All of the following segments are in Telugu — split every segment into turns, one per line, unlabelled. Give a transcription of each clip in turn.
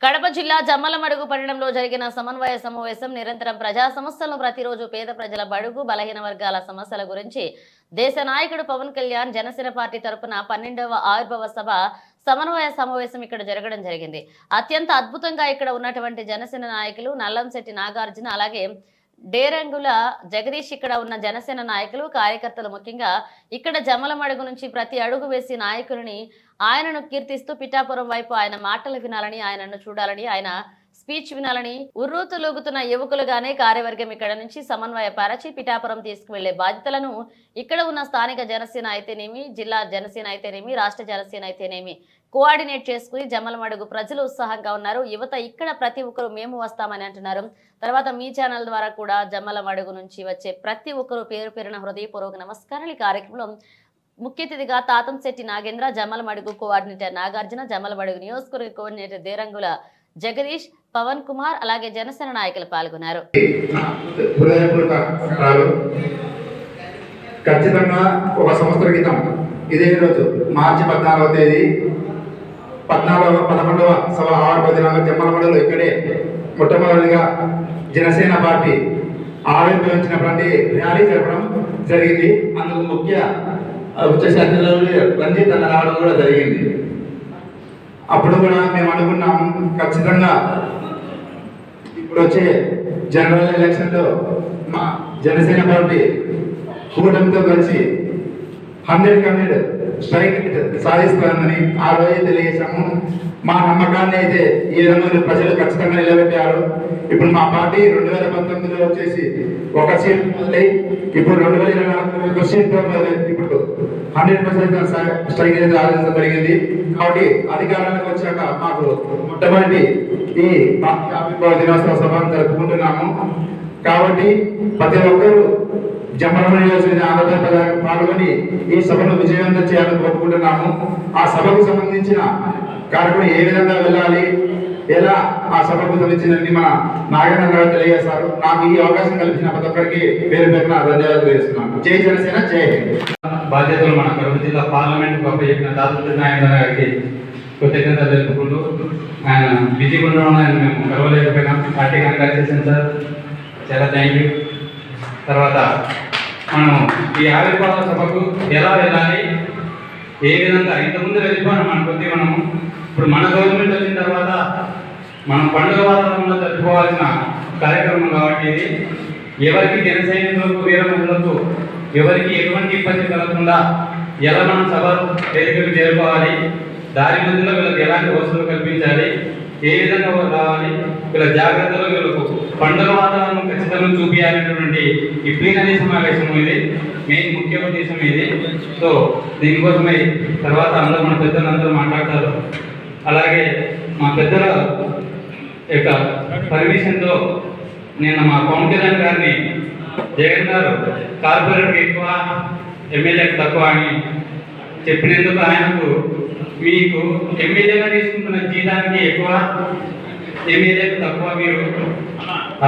కడప జిల్లా జమ్మలమడుగు పట్టణంలో జరిగిన సమన్వయ సమావేశం నిరంతరం ప్రజా సమస్యలను ప్రతిరోజు పేద ప్రజల బడుగు బలహీన వర్గాల సమస్యల గురించి దేశ నాయకుడు పవన్ కళ్యాణ్ జనసేన పార్టీ తరపున 12వ ఆవిర్భావ సభ సమన్వయ సమావేశం ఇక్కడ జరగడం జరిగింది. అత్యంత అద్భుతంగా ఇక్కడ ఉన్నటువంటి జనసేన నాయకులు నల్లంశెట్టి నాగార్జున అలాగే డేరంగుల జగదీష్ ఇక్కడ ఉన్న జనసేన నాయకులు కార్యకర్తలు ముఖ్యంగా ఇక్కడ జమ్మలమడుగు నుంచి ప్రతి అడుగు వేసి నాయకులని ఆయనను కీర్తిస్తూ పిఠాపురం వైపు ఆయన మాటలు వినాలని ఆయనను చూడాలని ఆయన స్పీచ్ వినాలని ఉర్రూతులూగుతున్న యువకులుగానే కార్యవర్గం ఇక్కడ నుంచి సమన్వయ పరచి పిఠాపురం తీసుకువెళ్లే బాధ్యతలను ఇక్కడ ఉన్న స్థానిక జనసేన అయితేనేమి జిల్లా జనసేన అయితేనేమి రాష్ట్ర జనసేన అయితేనేమి కోఆర్డినేట్ చేసుకుని జమ్మలమడుగు ప్రజలు ఉత్సాహంగా ఉన్నారు. యువత ఇక్కడ ప్రతి ఒక్కరు మేము వస్తామని అంటున్నారు. తర్వాత మీ ఛానల్ ద్వారా కూడా జమ్మలమడుగు నుంచి వచ్చే ప్రతి ఒక్కరు పేరు పేరున హృదయపూర్వక నమస్కారాలు. ఈ కార్యక్రమంలో ముఖ్య అతిథిగా తాతంశెట్టి నాగేంద్ర, జమ్మలమడుగు కోఆర్డినేటర్ నాగార్జున, జమ్మలమడుగు నియోజకవర్గ కోఆర్డినేటర్ దేరంగుల జగదీష్, పవన్ కుమార్ అలాగే జనసేన నాయకులు పాల్గొన్నారు.
ఖచ్చితంగా ఒక సంవత్సర క్రితం ఇదే రోజు మార్చి 14వ తేదీ 11వ సభ ఆవిర్భావ జమ్మలమడుగులో ఇక్కడే మొట్టమొదటిగా జనసేన పార్టీ ఆవిర్భవించినటువంటి ర్యాలీ జరపడం జరిగింది. అందుకు ముఖ్య ఉచ్చశాఖలో రంజిత్ అన్న రావడం కూడా జరిగింది. అప్పుడు కూడా మేము అనుకున్నాము ఖచ్చితంగా ఇప్పుడు వచ్చే జనరల్ ఎలక్షన్లో మా జనసేన పార్టీ కూటమితో కలిసి 100% స్ట్రైక్ సాధిస్తామని ఆ రోజు తెలియజేశాము. మా నమ్మకాన్ని అయితే ఈ విధంగా ప్రజలు ఖచ్చితంగా నిలబెట్టారు. ఇప్పుడు మా పార్టీ 2019లో వచ్చేసి ఒక సీట్ మొదలై ఇప్పుడు 2024 ఒక సీట్ ఇప్పుడు 100% స్ట్రైక్ అయితే సాధించడం జరిగింది. కాబట్టి అధికారంలోకి వచ్చాక మాకు మొట్టమొదటి ఈ పార్టీ ఆవిర్భావ దినోత్సవ సభను జరుపుకుంటున్నాము. కాబట్టి ప్రతి ఒక్కరూ జమ్మలమడుగు ఆంధ్రప్రదేశ్ పాల్గొని ఈ సభను విజయవంతం చేయాలని కోరుకుంటున్నాము. ఆ సభకు సంబంధించిన కార్యక్రమం ఏ విధంగా వెళ్ళాలి, ఎలా ఆ సభకు సంబంధించిన మన నాగేంద్ర గారు తెలియజేస్తారు. నాకు ఈ అవకాశం కల్పించిన ప్రతి ఒక్కరికి పేరు పేరున ధన్యవాదాలు తెలియజేస్తున్నాను. జై జనసేన, జై హింద్.
బాధ్యతలు మన కడప జిల్లా పార్లమెంట్ గొప్ప చెప్పిన తాతంశెట్టి నాగేంద్ర గారికి కృతజ్ఞతలు తెలుపుకుంటూ ఆయన బిజీగా ఉండడం ఆయన మేము కలవలేకపోయినాం. పార్టీ కనుక చేసాను సార్, చాలా థ్యాంక్ యూ. తర్వాత మనం ఈ ఆవిర్భావ సభకు ఎలా వెళ్ళాలి, ఏ విధంగా ఇంతకుముందు వెళ్ళిపోయినాం మన కొద్ది మనము ఇప్పుడు మన గవర్నమెంట్ వచ్చిన తర్వాత మనం పండుగ వాతావరణంలో జరుపుకోవాల్సిన కార్యక్రమం కాబట్టి ఇది ఎవరికి జన సైనికులకు వీర మహిళలకు ఎవరికి ఎటువంటి ఇబ్బంది కలగకుండా ఎలా మనం సభ వేదికకు చేరుకోవాలి, దారి మధ్యలో వీళ్ళకి ఎలాంటి వసతులు కల్పించాలి, ఏ విధంగా రావాలి, వీళ్ళ జాగ్రత్తలు వీళ్ళకు పండుగ వాతావరణం ఖచ్చితంగా చూపించాలనేటువంటి ఈ ప్లీనరీ సమావేశం ఇది మెయిన్ ముఖ్య ఉద్దేశం ఇది. సో దీనికోసమే తర్వాత అందరూ మన పెద్దలందరూ మాట్లాడతారు. అలాగే మా పెద్దల యొక్క పర్మిషన్తో నేను మా పవన్ కళ్యాణ్ గారిని జగన్ గారు కార్పొరేటర్కి ఎక్కువ ఎమ్మెల్యేకి తక్కువ అని చెప్పినందుకు ఆయనకు మీకు ఎమ్మెల్యేగా తీసుకుంటున్న జీతానికి ఎక్కువ, ఎమ్మెల్యేకి తక్కువ మీరు,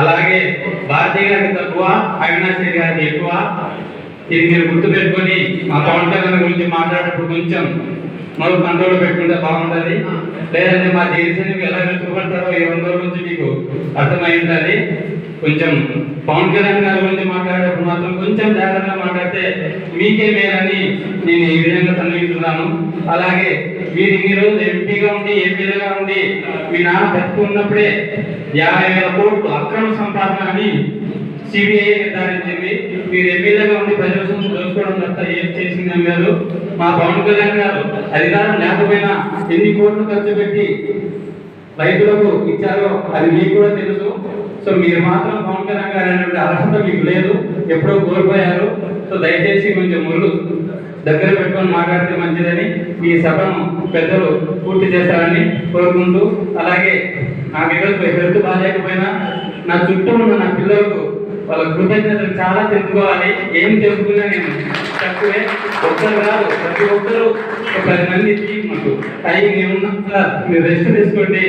అలాగే భారతీయ గారికి తక్కువ, అవినాష్ రెడ్డి గారికి ఎక్కువ. ఇది మీరు గుర్తుపెట్టుకొని మా పవన్ కళ్యాణ్ గురించి మాట్లాడేటప్పుడు కొంచెం మనం కంట్రోల్ పెట్టుకుంటే బాగుంటుంది. లేదంటే మా జనసేనకు ఎలా వెతుకుపడతారో ఈ 2 రోజుల నుంచి మీకు అర్థమై ఉంటుంది. కొంచెం పవన్ కళ్యాణ్ గారి గురించి మాట్లాడేటప్పుడు మాత్రం కొంచెం జాగ్రత్తగా మాట్లాడితే మీకే మేలని నేను ఈ విధంగా సన్నిహిస్తున్నాను. అలాగే మీరు ఇన్ని రోజులు ఎంపీగా ఉండి ఎంపీలుగా ఉండి మీ నాన్న బతుకున్నప్పుడే 50,000 కోట్లు అక్రమ సంపాదన అని సిబిఐ నిర్ధారించింది. మీరు ఎమ్మెల్యేగా ఉండి ప్రజల సొమ్ము దోచుకోవడం తప్ప ఏం చేసింది అన్నారు. మా పవన్ కళ్యాణ్ గారు అధికారం లేకపోయినా ఎన్ని కోట్లు ఖర్చు పెట్టి రైతులకు ఇచ్చారో అది మీకు కూడా తెలుసు. సో మీరు మాత్రం పవన్ కళ్యాణ్ గారు అనేటువంటి అర్హత మీకు లేదు, ఎప్పుడో కోల్పోయారు. సో దయచేసి కొంచెం ముళ్ళు దగ్గర పెట్టుకొని మాట్లాడితే మంచిదని ఈ సభను పెద్దలు పూర్తి చేస్తారని కోరుకుంటూ, అలాగే నాకు ఈరోజు హెల్త్ బాగాలేకపోయినా నా చుట్టూ ఉన్న నా పిల్లలకు వాళ్ళ కృతజ్ఞతలు చాలా తెలుసుకోవాలి. ఏం తెలుసుకున్నా నేను తక్కువే, ఒక్కరు కాదు ప్రతి ఒక్కరు 10 మంది మాకు టైం ఏమున్నా మీరు రెస్ట్ తీసుకోండి,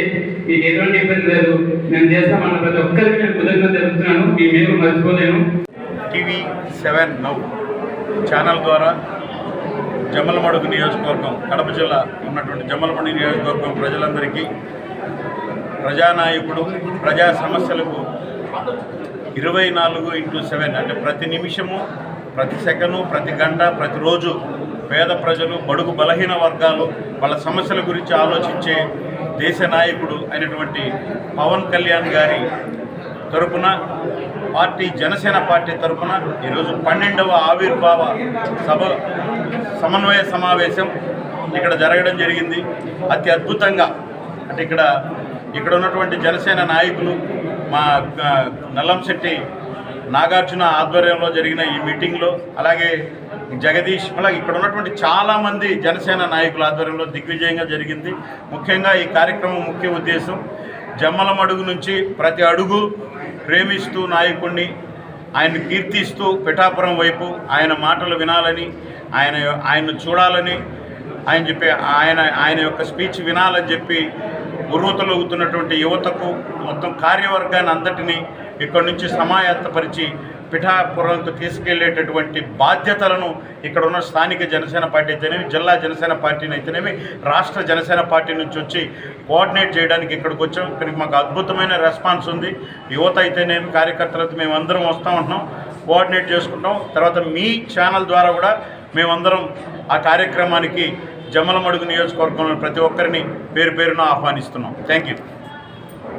మీకు ఎటువంటి ఇబ్బంది లేదు, నేను చేస్తామన్న ప్రతి ఒక్కరికి నేను కృతజ్ఞత తెలుపుతున్నాను. మీ మీరు మర్చిపోలేను.
TV7 Now ఛానల్ ద్వారా జమ్మలమడుగు నియోజకవర్గం కడప జిల్లా ఉన్నటువంటి జమ్మలమడుగు నియోజకవర్గం ప్రజలందరికీ ప్రజానాయకుడు, ప్రజా సమస్యలకు 24/7 అంటే ప్రతి నిమిషము, ప్రతి సెకను, ప్రతి గంట, ప్రతిరోజు పేద ప్రజలు, బడుగు బలహీన వర్గాలు వాళ్ళ సమస్యల గురించి ఆలోచించే దేశ నాయకుడు అయినటువంటి పవన్ కళ్యాణ్ గారి తరపున పార్టీ జనసేన పార్టీ తరపున ఈరోజు 12వ ఆవిర్భావ సమన్వయ సమావేశం ఇక్కడ జరగడం జరిగింది. అతి అద్భుతంగా అంటే ఇక్కడ ఉన్నటువంటి జనసేన నాయకులు మా నల్లంశెట్టి నాగార్జున ఆధ్వర్యంలో జరిగిన ఈ మీటింగ్లో, అలాగే జగదీష్, అలాగే ఇక్కడ ఉన్నటువంటి చాలామంది జనసేన నాయకుల ఆధ్వర్యంలో దిగ్విజయంగా జరిగింది. ముఖ్యంగా ఈ కార్యక్రమం ముఖ్య ఉద్దేశం జమ్మలమడుగు నుంచి ప్రతి అడుగు ప్రేమిస్తూ నాయకుడిని, ఆయన్ని కీర్తిస్తూ పిఠాపురం వైపు ఆయన మాటలు వినాలని, ఆయన్ను చూడాలని, ఆయన యొక్క స్పీచ్ వినాలని చెప్పి ఉర్రూతలవుతున్నటువంటి యువతకు, మొత్తం కార్యవర్గాన్ని అంతటినీ ఇక్కడి నుంచి సమాయత్తపరిచి పిఠాపురంకు తీసుకెళ్లేటటువంటి బాధ్యతలను ఇక్కడ ఉన్న స్థానిక జనసేన పార్టీ అయితేనేమి, జిల్లా జనసేన పార్టీని అయితేనేమి, రాష్ట్ర జనసేన పార్టీ నుంచి వచ్చి కోఆర్డినేట్ చేయడానికి ఇక్కడికి వచ్చాం. ఇక్కడికి మాకు అద్భుతమైన రెస్పాన్స్ ఉంది. యువత అయితేనేమి, కార్యకర్తలతో మేమందరం వస్తూ ఉంటున్నాం, కోఆర్డినేట్ చేసుకుంటాం. తర్వాత మీ ఛానల్ ద్వారా కూడా మేమందరం ఆ కార్యక్రమానికి జమ్మలమడుగు నియోజకవర్గంలో ప్రతి ఒక్కరిని పేరు పేరున ఆహ్వానిస్తున్నాం. Thank you.